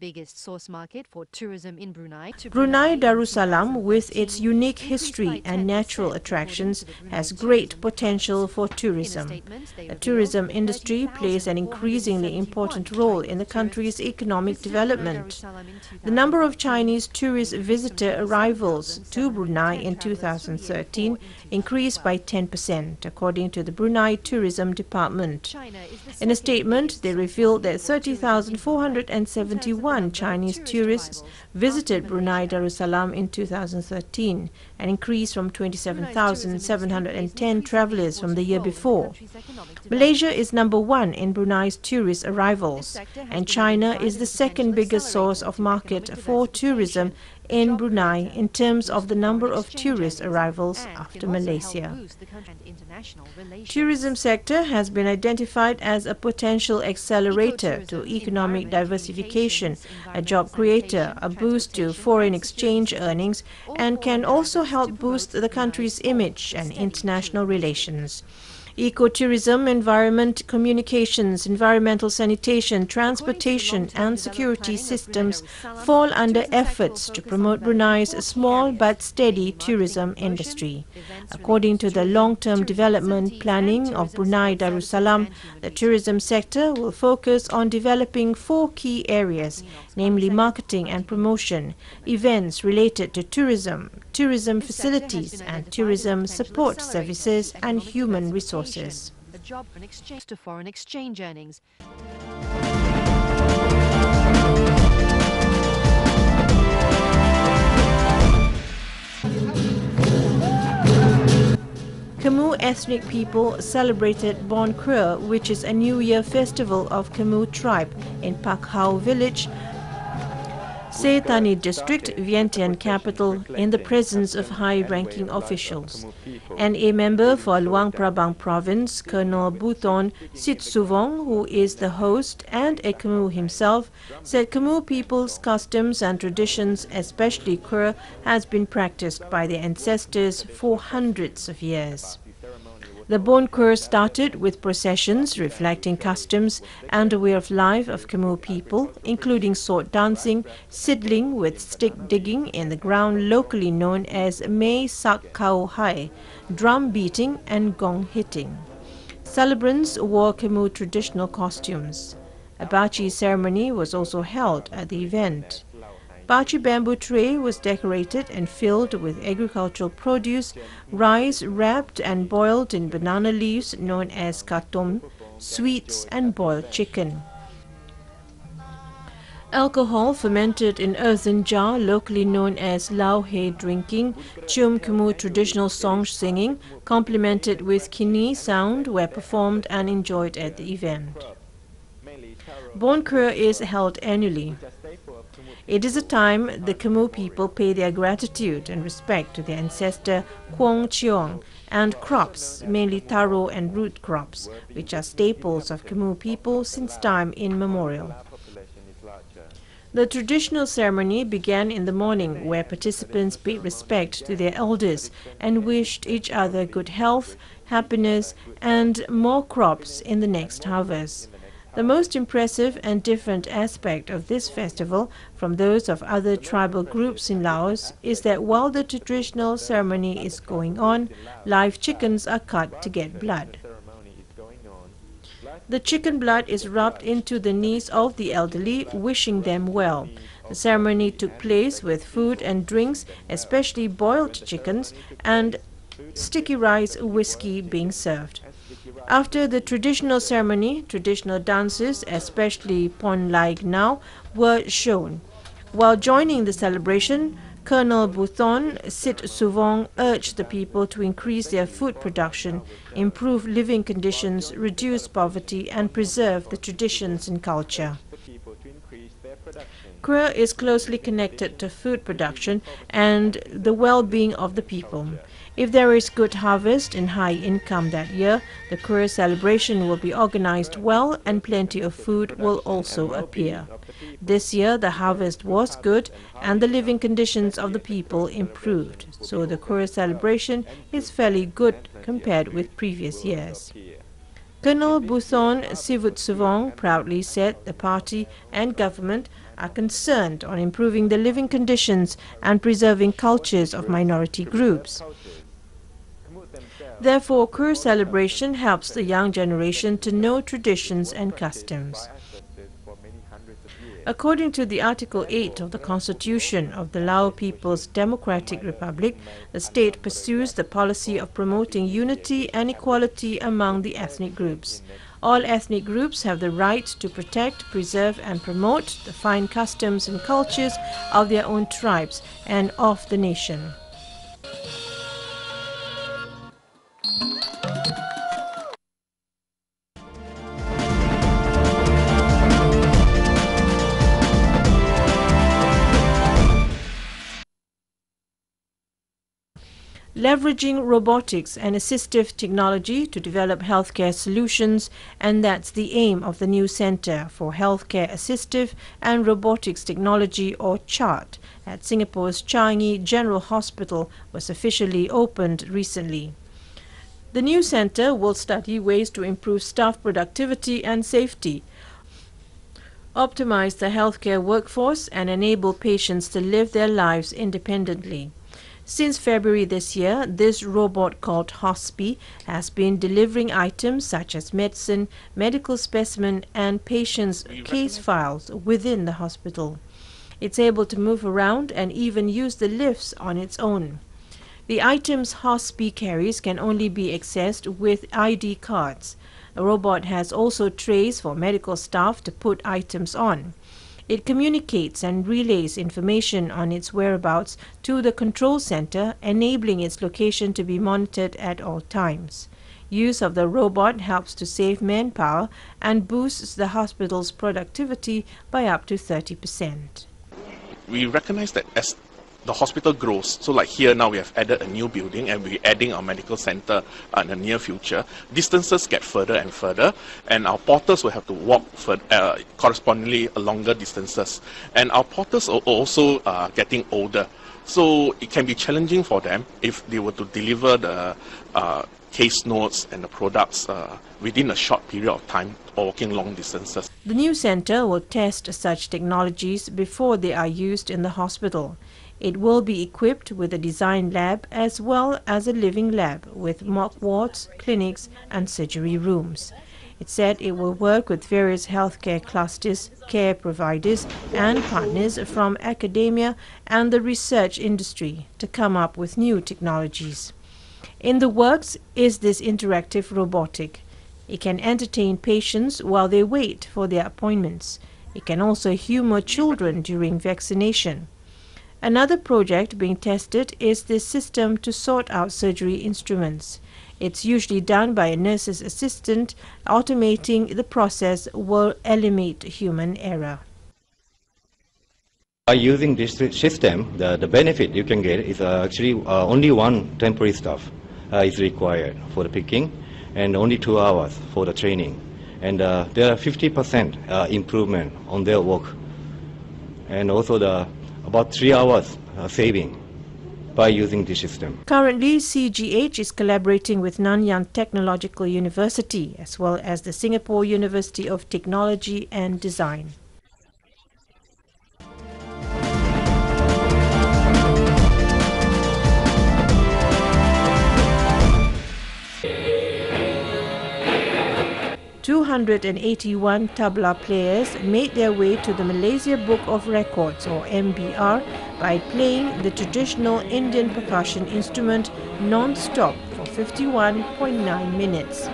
biggest source market for tourism in Brunei. Brunei Darussalam, with its unique history and natural attractions, has great potential for tourism. The tourism industry plays an increasingly important role in the country's economic development. The number of Chinese tourist visitor arrivals to Brunei in 2013 increased by 10%, according to the Brunei Tourism Department. In a statement, they revealed that 30,471 Chinese tourists visited Brunei Darussalam in 2013, an increase from 27,710 travellers from the year before. Malaysia is number one in Brunei's tourist arrivals, and China is the second biggest source of market for tourism in Brunei in terms of the number of tourist arrivals after Malaysia. Tourism sector has been identified as a potential accelerator to economic diversification, a job creator, a boost to foreign exchange earnings, and can also help boost the country's image and international relations. Ecotourism, environment, communications, environmental sanitation, transportation and security systems fall under efforts to promote Brunei's small but steady tourism industry. According to the long-term development planning of Brunei Darussalam, the tourism sector will focus on developing four key areas, namely marketing and promotion, events related to tourism, tourism facilities and tourism support services and human resources. A job and exchange to foreign exchange earnings. Khmer ethnic people celebrated Bon Kreu, which is a New Year festival of Khmer tribe in Pak Hau village, Setani district, Vientiane capital, in the presence of high-ranking officials. And a member for Luang Prabang province, Colonel Buton Sitsuvong, who is the host and a Khmer himself, said Khmer people's customs and traditions, especially Kreu, has been practiced by their ancestors for hundreds of years. The Bon Kreu started with processions reflecting customs and a way of life of Khmer people, including sword dancing, sidling with stick digging in the ground locally known as Mei Sak Kau Hai, drum beating and gong hitting. Celebrants wore Khmer traditional costumes. A bachi ceremony was also held at the event. Bachi bamboo tray was decorated and filled with agricultural produce, rice wrapped and boiled in banana leaves known as katom, sweets and boiled chicken. Alcohol fermented in earthen jar, locally known as lao he drinking, Chum Khmer traditional song singing, complemented with kini sound, were performed and enjoyed at the event. Bon Kreu is held annually. It is a time the Khmer people pay their gratitude and respect to their ancestor Kwong Cheong and crops, mainly taro and root crops, which are staples of Khmer people since time immemorial. The traditional ceremony began in the morning, where participants paid respect to their elders and wished each other good health, happiness and more crops in the next harvest. The most impressive and different aspect of this festival from those of other tribal groups in Laos is that while the traditional ceremony is going on, live chickens are cut to get blood. The chicken blood is rubbed into the knees of the elderly, wishing them well. The ceremony took place with food and drinks, especially boiled chickens and sticky rice whiskey being served. After the traditional ceremony, traditional dances, especially Pon Lai Gnau, were shown. While joining the celebration, Colonel Buton Sitsuvong urged the people to increase their food production, improve living conditions, reduce poverty and preserve the traditions and culture. Kreu is closely connected to food production and the well-being of the people. If there is good harvest and high income that year, the Kreu celebration will be organized well and plenty of food will also appear. This year the harvest was good and the living conditions of the people improved, so the Kreu celebration is fairly good compared with previous years. Colonel Buthon Sivutsuvong proudly said the party and government are concerned on improving the living conditions and preserving cultures of minority groups. Therefore, Kur celebration helps the young generation to know traditions and customs. According to the Article 8 of the Constitution of the Lao People's Democratic Republic, the state pursues the policy of promoting unity and equality among the ethnic groups. All ethnic groups have the right to protect, preserve and promote the fine customs and cultures of their own tribes and of the nation. Leveraging robotics and assistive technology to develop healthcare solutions, and that's the aim of the new Centre for Healthcare Assistive and Robotics Technology, or CHART, at Singapore's Changi General Hospital was officially opened recently. The new centre will study ways to improve staff productivity and safety, optimize the healthcare workforce and enable patients to live their lives independently. Since February this year, this robot called Hospi has been delivering items such as medicine, medical specimen and patients' case files within the hospital. It's able to move around and even use the lifts on its own. The items Hospi carries can only be accessed with ID cards. The robot has also trays for medical staff to put items on. It communicates and relays information on its whereabouts to the control center, enabling its location to be monitored at all times. Use of the robot helps to save manpower and boosts the hospital's productivity by up to 30%. We recognize that as the hospital grows, so like here now we have added a new building and we're adding our medical center in the near future, distances get further and further and our porters will have to walk for correspondingly longer distances. And our porters are also getting older, so it can be challenging for them if they were to deliver the case notes and the products within a short period of time or walking long distances. The new center will test such technologies before they are used in the hospital. It will be equipped with a design lab as well as a living lab with mock wards, clinics and surgery rooms. It said it will work with various healthcare clusters, care providers and partners from academia and the research industry to come up with new technologies. In the works is this interactive robotic. It can entertain patients while they wait for their appointments. It can also humor children during vaccination. Another project being tested is this system to sort out surgery instruments. It's usually done by a nurse's assistant. Automating the process will eliminate human error. By using this system, the benefit you can get is actually only one temporary staff is required for the picking and only 2 hours for the training. And there are 50% improvement on their work. And also about 3 hours saving by using this system. Currently, CGH is collaborating with Nanyang Technological University as well as the Singapore University of Technology and Design. "281 tabla players made their way to the Malaysia Book of Records, or MBR, by playing the traditional Indian percussion instrument non-stop for 51.9 minutes.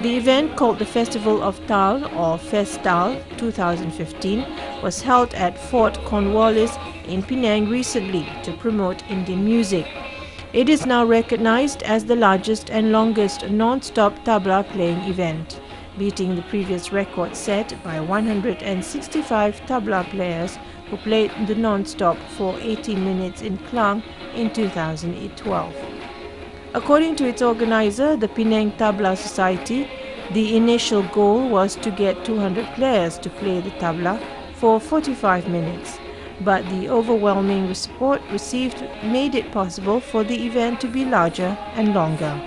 The event, called the Festival of Tal or Festal 2015, was held at Fort Cornwallis in Penang recently to promote Indian music. It is now recognized as the largest and longest non-stop tabla playing event, beating the previous record set by 165 tabla players who played the non-stop for 18 minutes in Klang in 2012. According to its organizer, the Penang Tabla Society, the initial goal was to get 200 players to play the tabla for 45 minutes, but the overwhelming support received made it possible for the event to be larger and longer.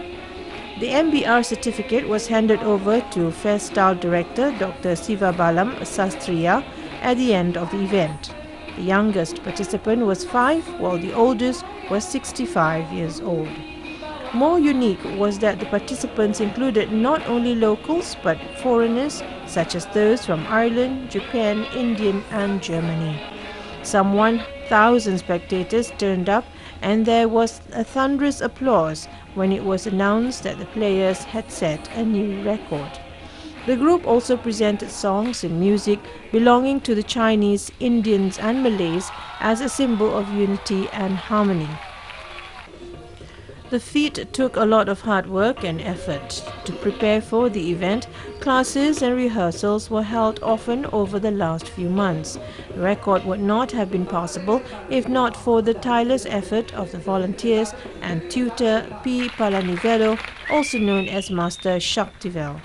The MBR certificate was handed over to Fair Style Director Dr. Sivabalam Sastriya at the end of the event. The youngest participant was 5, while the oldest was 65 years old. More unique was that the participants included not only locals but foreigners such as those from Ireland, Japan, India and Germany. Some 1,000 spectators turned up and there was a thunderous applause when it was announced that the players had set a new record. The group also presented songs and music belonging to the Chinese, Indians and Malays as a symbol of unity and harmony. The feat took a lot of hard work and effort. To prepare for the event, classes and rehearsals were held often over the last few months. The record would not have been possible if not for the tireless effort of the volunteers and tutor P. Palanivello, also known as Master Shaktivel.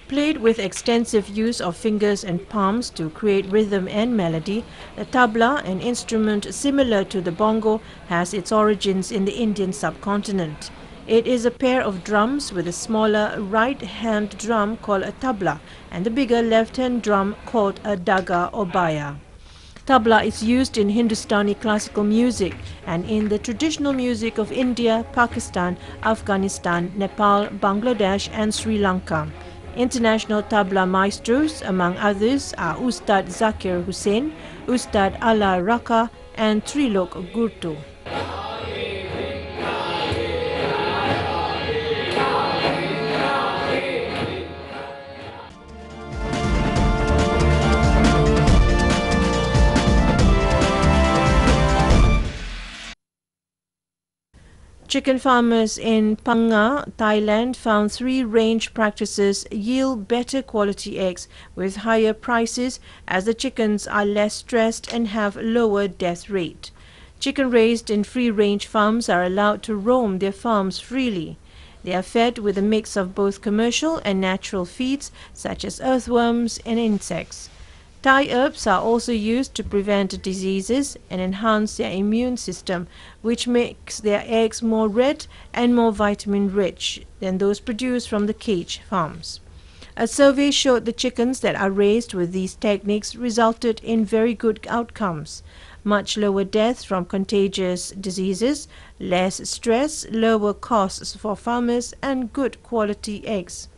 Played with extensive use of fingers and palms to create rhythm and melody, the tabla, an instrument similar to the bongo, has its origins in the Indian subcontinent. It is a pair of drums with a smaller right-hand drum called a tabla and the bigger left-hand drum called a daga or baya. Tabla is used in Hindustani classical music and in the traditional music of India, Pakistan, Afghanistan, Nepal, Bangladesh and Sri Lanka. International tabla maestros, among others, are Ustad Zakir Hussain, Ustad Ala Raka and Trilok Gurtu. Chicken farmers in Phang, Thailand found 3-range practices yield better quality eggs with higher prices as the chickens are less stressed and have lower death rate. Chicken raised in free-range farms are allowed to roam their farms freely. They are fed with a mix of both commercial and natural feeds such as earthworms and insects. Thai herbs are also used to prevent diseases and enhance their immune system, which makes their eggs more red and more vitamin-rich than those produced from the cage farms. A survey showed the chickens that are raised with these techniques resulted in very good outcomes. Much lower deaths from contagious diseases, less stress, lower costs for farmers, and good quality eggs.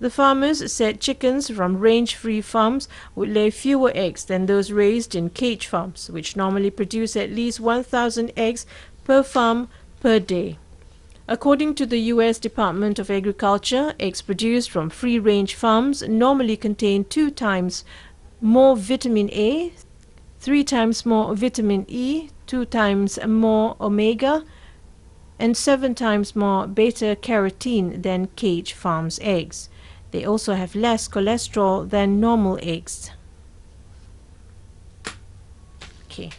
The farmers said chickens from range-free farms would lay fewer eggs than those raised in cage farms, which normally produce at least 1,000 eggs per farm per day. According to the U.S. Department of Agriculture, eggs produced from free-range farms normally contain 2 times more vitamin A, 3 times more vitamin E, 2 times more omega, and 7 times more beta-carotene than cage farms' eggs. They also have less cholesterol than normal eggs. Okay.